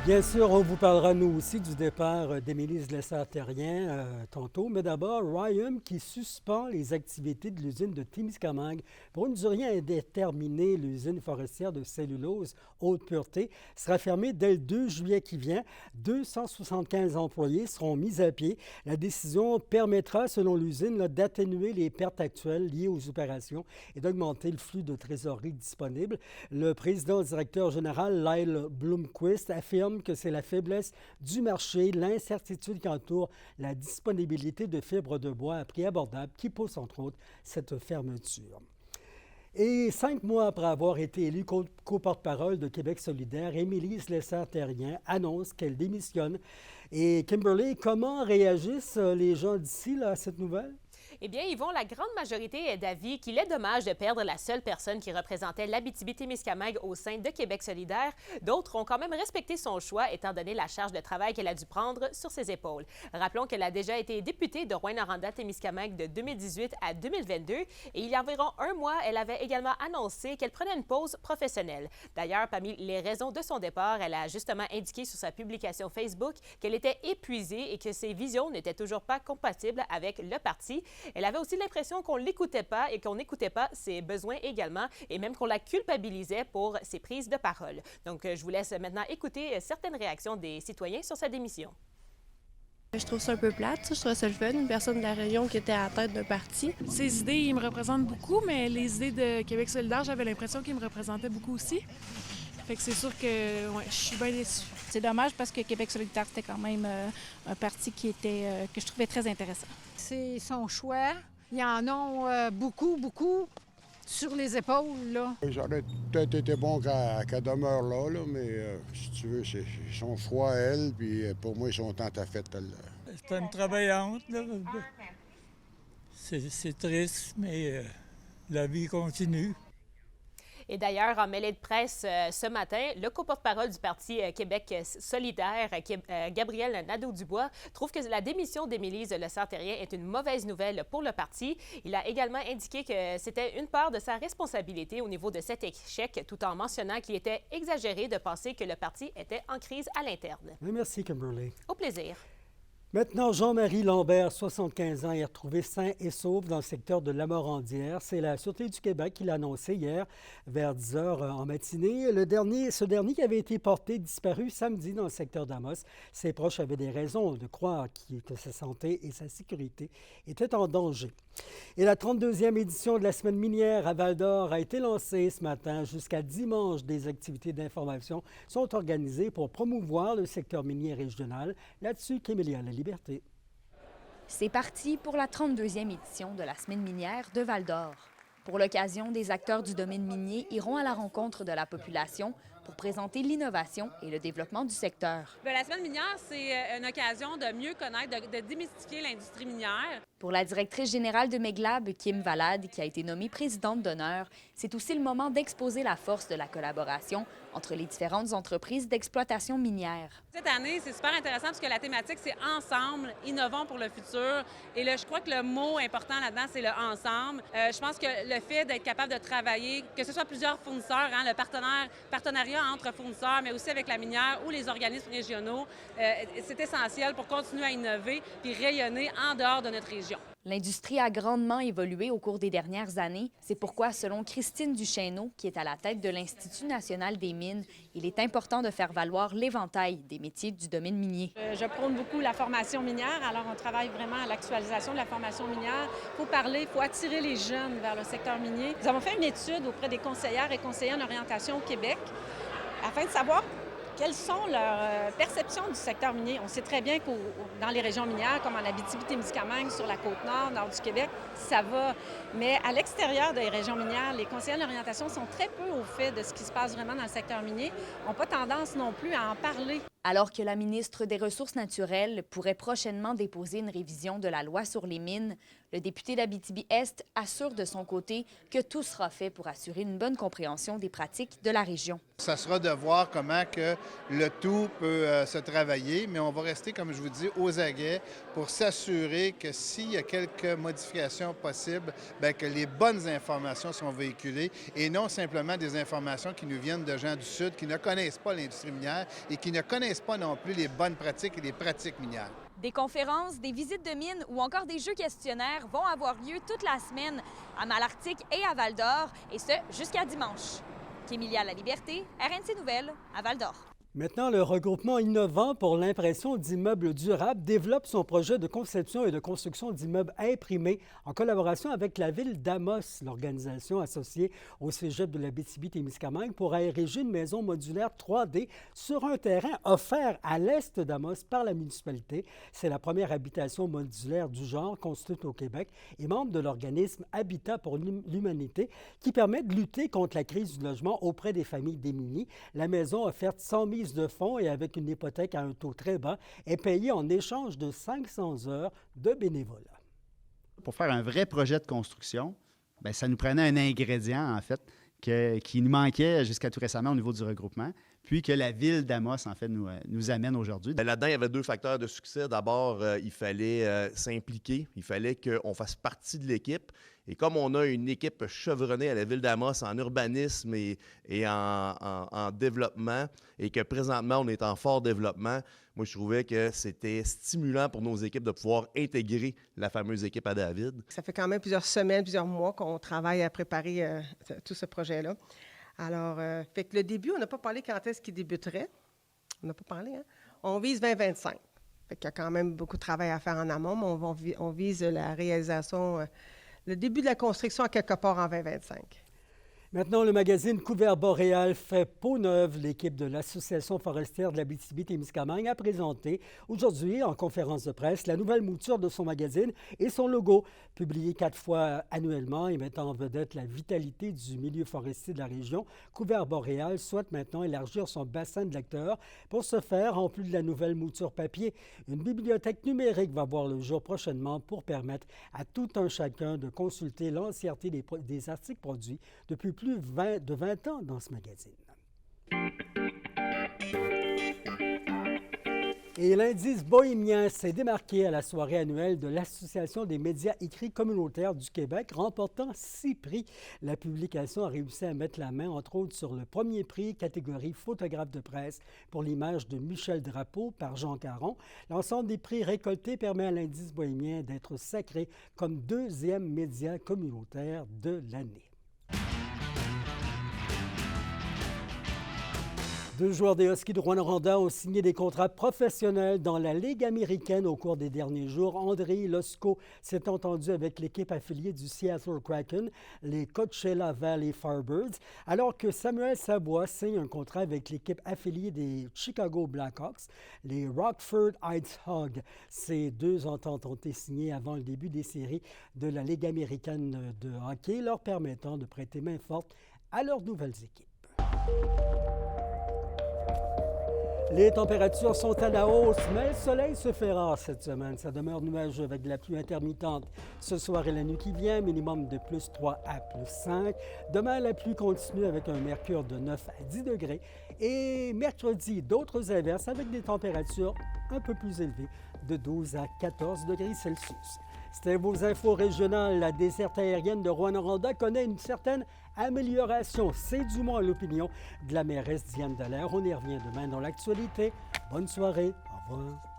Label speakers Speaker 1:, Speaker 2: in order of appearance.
Speaker 1: Bien sûr, on vous parlera, nous aussi, du départ d'Émilie Slessard-Terrien tantôt. Mais d'abord, Rayum qui suspend les activités de l'usine de Témiscamingue pour une durée indéterminée. L'usine forestière de cellulose haute pureté sera fermée dès le 2 juillet qui vient. 275 employés seront mis à pied. La décision permettra, selon l'usine, d'atténuer les pertes actuelles liées aux opérations et d'augmenter le flux de trésorerie disponible. Le président directeur général, Lyle Bloomquist, affirme que c'est la faiblesse du marché, l'incertitude qui entoure la disponibilité de fibres de bois à prix abordable qui pousse, entre autres, cette fermeture. Et 5 mois après avoir été élue co-porte-parole de Québec solidaire, Émilie Slessard-Terrien annonce qu'elle démissionne. Et Kimberly, comment réagissent les gens d'ici à cette nouvelle?
Speaker 2: Eh bien, Yvon, la grande majorité est d'avis qu'il est dommage de perdre la seule personne qui représentait l'Abitibi-Témiscamingue au sein de Québec solidaire. D'autres ont quand même respecté son choix, étant donné la charge de travail qu'elle a dû prendre sur ses épaules. Rappelons qu'elle a déjà été députée de Rouyn-Noranda-Témiscamingue de 2018 à 2022 et il y a environ un mois, elle avait également annoncé qu'elle prenait une pause professionnelle. D'ailleurs, parmi les raisons de son départ, elle a justement indiqué sur sa publication Facebook qu'elle était épuisée et que ses visions n'étaient toujours pas compatibles avec le parti. Elle avait aussi l'impression qu'on ne l'écoutait pas et qu'on n'écoutait pas ses besoins également et même qu'on la culpabilisait pour ses prises de parole. Donc, je vous laisse maintenant écouter certaines réactions des citoyens sur sa démission.
Speaker 3: Je trouve ça un peu plate, je trouve ça le fun, une personne de la région qui était à la tête d'un parti.
Speaker 4: Ses idées, ils me représentent beaucoup, mais les idées de Québec solidaire, j'avais l'impression qu'ils me représentaient beaucoup aussi. Fait que c'est sûr que je suis bien déçue.
Speaker 5: C'est dommage parce que Québec solidaire, c'était quand même un parti que je trouvais très intéressant.
Speaker 6: C'est son choix. Ils en ont beaucoup sur les épaules, là.
Speaker 7: Ça aurait peut-être été bon qu'elle demeure là, mais si tu veux, c'est son choix à elle, puis pour moi, ils sont tant à fait.
Speaker 8: C'est une travaillante, là. C'est triste, mais la vie continue.
Speaker 2: Et d'ailleurs, en mêlée de presse ce matin, le co-porte-parole du Parti Québec solidaire, Gabriel Nadeau-Dubois, trouve que la démission d'Émilie Slessard-Terrien est une mauvaise nouvelle pour le parti. Il a également indiqué que c'était une part de sa responsabilité au niveau de cet échec, tout en mentionnant qu'il était exagéré de penser que le parti était en crise à l'interne.
Speaker 1: Merci, Kimberly.
Speaker 2: Au plaisir.
Speaker 1: Maintenant, Jean-Marie Lambert, 75 ans, est retrouvé sain et sauf dans le secteur de Lamorandière. C'est la Sûreté du Québec qui l'a annoncé hier vers 10 h en matinée. Ce dernier qui avait été porté disparu samedi dans le secteur d'Amos. Ses proches avaient des raisons de croire que sa santé et sa sécurité étaient en danger. Et la 32e édition de la Semaine minière à Val-d'Or a été lancée ce matin. Jusqu'à dimanche, des activités d'information sont organisées pour promouvoir le secteur minier régional. Là-dessus, Kémélia La Liberté.
Speaker 9: C'est parti pour la 32e édition de la Semaine minière de Val-d'Or. Pour l'occasion, des acteurs du domaine minier iront à la rencontre de la population pour présenter l'innovation et le développement du secteur.
Speaker 10: La Semaine minière, c'est une occasion de mieux connaître, de démystifier l'industrie minière.
Speaker 9: Pour la directrice générale de Meglab, Kim Valade, qui a été nommée présidente d'honneur, c'est aussi le moment d'exposer la force de la collaboration entre les différentes entreprises d'exploitation minière.
Speaker 10: Cette année, c'est super intéressant parce que la thématique, c'est « Ensemble, innovons pour le futur ». Et là, je crois que le mot important là-dedans, c'est le « ensemble ». Je pense que le fait d'être capable de travailler, que ce soit plusieurs fournisseurs, le partenariat entre fournisseurs, mais aussi avec la minière ou les organismes régionaux, c'est essentiel pour continuer à innover puis rayonner en dehors de notre région.
Speaker 9: L'industrie a grandement évolué au cours des dernières années. C'est pourquoi, selon Christine Duchesneau, qui est à la tête de l'Institut national des mines, il est important de faire valoir l'éventail des métiers du domaine minier.
Speaker 11: Je prône beaucoup la formation minière, alors on travaille vraiment à l'actualisation de la formation minière. Il faut parler, il faut attirer les jeunes vers le secteur minier. Nous avons fait une étude auprès des conseillères et conseillers en orientation au Québec afin de savoir quelles sont leurs perceptions du secteur minier. On sait très bien que dans les régions minières, comme en Abitibi-Témiscamingue, sur la Côte-Nord, nord du Québec, ça va. Mais à l'extérieur des régions minières, les conseillers d'orientation sont très peu au fait de ce qui se passe vraiment dans le secteur minier. Ils n'ont pas tendance non plus à en parler.
Speaker 9: Alors que la ministre des Ressources naturelles pourrait prochainement déposer une révision de la loi sur les mines, le député d'Abitibi-Est assure de son côté que tout sera fait pour assurer une bonne compréhension des pratiques de la région.
Speaker 12: Ça sera de voir comment que le tout peut se travailler, mais on va rester, comme je vous dis, aux aguets pour s'assurer que s'il y a quelques modifications possibles, bien, que les bonnes informations sont véhiculées et non simplement des informations qui nous viennent de gens du Sud qui ne connaissent pas l'industrie minière et qui ne connaissent connaissent pas non plus les bonnes pratiques et les pratiques minières.
Speaker 9: Des conférences, des visites de mines ou encore des jeux questionnaires vont avoir lieu toute la semaine à Malartic et à Val-d'Or, et ce, jusqu'à dimanche. Kémilia La Liberté, RNC Nouvelles, à Val-d'Or.
Speaker 1: Maintenant, le regroupement innovant pour l'impression d'immeubles durables développe son projet de conception et de construction d'immeubles imprimés en collaboration avec la ville d'Amos. L'organisation associée au cégep de l'Abitibi-Témiscamingue pourra ériger une maison modulaire 3D sur un terrain offert à l'est d'Amos par la municipalité. C'est la première habitation modulaire du genre construite au Québec et membre de l'organisme Habitat pour l'humanité qui permet de lutter contre la crise du logement auprès des familles démunies. La maison offerte sans mise de fonds et avec une hypothèque à un taux très bas est payée en échange de 500 heures de bénévolat.
Speaker 13: Pour faire un vrai projet de construction, bien, ça nous prenait un ingrédient, en fait, qui nous manquait jusqu'à tout récemment au niveau du regroupement, puis que la ville d'Amos, en fait, nous amène aujourd'hui.
Speaker 14: Là-dedans, il y avait 2 facteurs de succès. D'abord, il fallait s'impliquer, il fallait qu'on fasse partie de l'équipe. Et comme on a une équipe chevronnée à la ville d'Amos en urbanisme et en développement, et que présentement, on est en fort développement, moi, je trouvais que c'était stimulant pour nos équipes de pouvoir intégrer la fameuse équipe à David.
Speaker 15: Ça fait quand même plusieurs semaines, plusieurs mois qu'on travaille à préparer tout ce projet-là. Alors, fait que le début, on n'a pas parlé quand est-ce qu'il débuterait. On n'a pas parlé, hein? On vise 2025. Fait qu'il y a quand même beaucoup de travail à faire en amont, mais on vise la réalisation, le début de la construction à quelque part en 2025.
Speaker 1: Maintenant, le magazine Couvert Boréal fait peau neuve. L'équipe de l'Association forestière de l'Abitibi-Témiscamingue a présenté aujourd'hui, en conférence de presse, la nouvelle mouture de son magazine et son logo. Publié 4 fois annuellement et mettant en vedette la vitalité du milieu forestier de la région, Couvert Boréal souhaite maintenant élargir son bassin de lecteurs. Pour ce faire, en plus de la nouvelle mouture papier, une bibliothèque numérique va voir le jour prochainement pour permettre à tout un chacun de consulter l'entièreté des articles produits depuis plus de 20 ans dans ce magazine. Et l'indice bohémien s'est démarqué à la soirée annuelle de l'Association des médias écrits communautaires du Québec, remportant 6 prix. La publication a réussi à mettre la main, entre autres, sur le premier prix catégorie photographe de presse pour l'image de Michel Drapeau par Jean Caron. L'ensemble des prix récoltés permet à l'indice bohémien d'être sacré comme 2e média communautaire de l'année. 2 joueurs des Huskies de Rouyn-Noranda ont signé des contrats professionnels dans la Ligue américaine au cours des derniers jours. Andrei Losko s'est entendu avec l'équipe affiliée du Seattle Kraken, les Coachella Valley Firebirds, alors que Samuel Savoie signe un contrat avec l'équipe affiliée des Chicago Blackhawks, les Rockford Heights Hogs. Ces 2 ententes ont été signées avant le début des séries de la Ligue américaine de hockey, leur permettant de prêter main forte à leurs nouvelles équipes. Les températures sont à la hausse, mais le soleil se fait rare cette semaine. Ça demeure nuageux avec de la pluie intermittente ce soir et la nuit qui vient, minimum de plus 3 à plus 5. Demain, la pluie continue avec un mercure de 9 à 10 degrés. Et mercredi, d'autres averses avec des températures un peu plus élevées, de 12 à 14 degrés Celsius. C'était vos infos régionales. La desserte aérienne de Rouyn-Noranda connaît une certaine amélioration. C'est du moins l'opinion de la mairesse Diane Dallaire. On y revient demain dans l'actualité. Bonne soirée. Au revoir.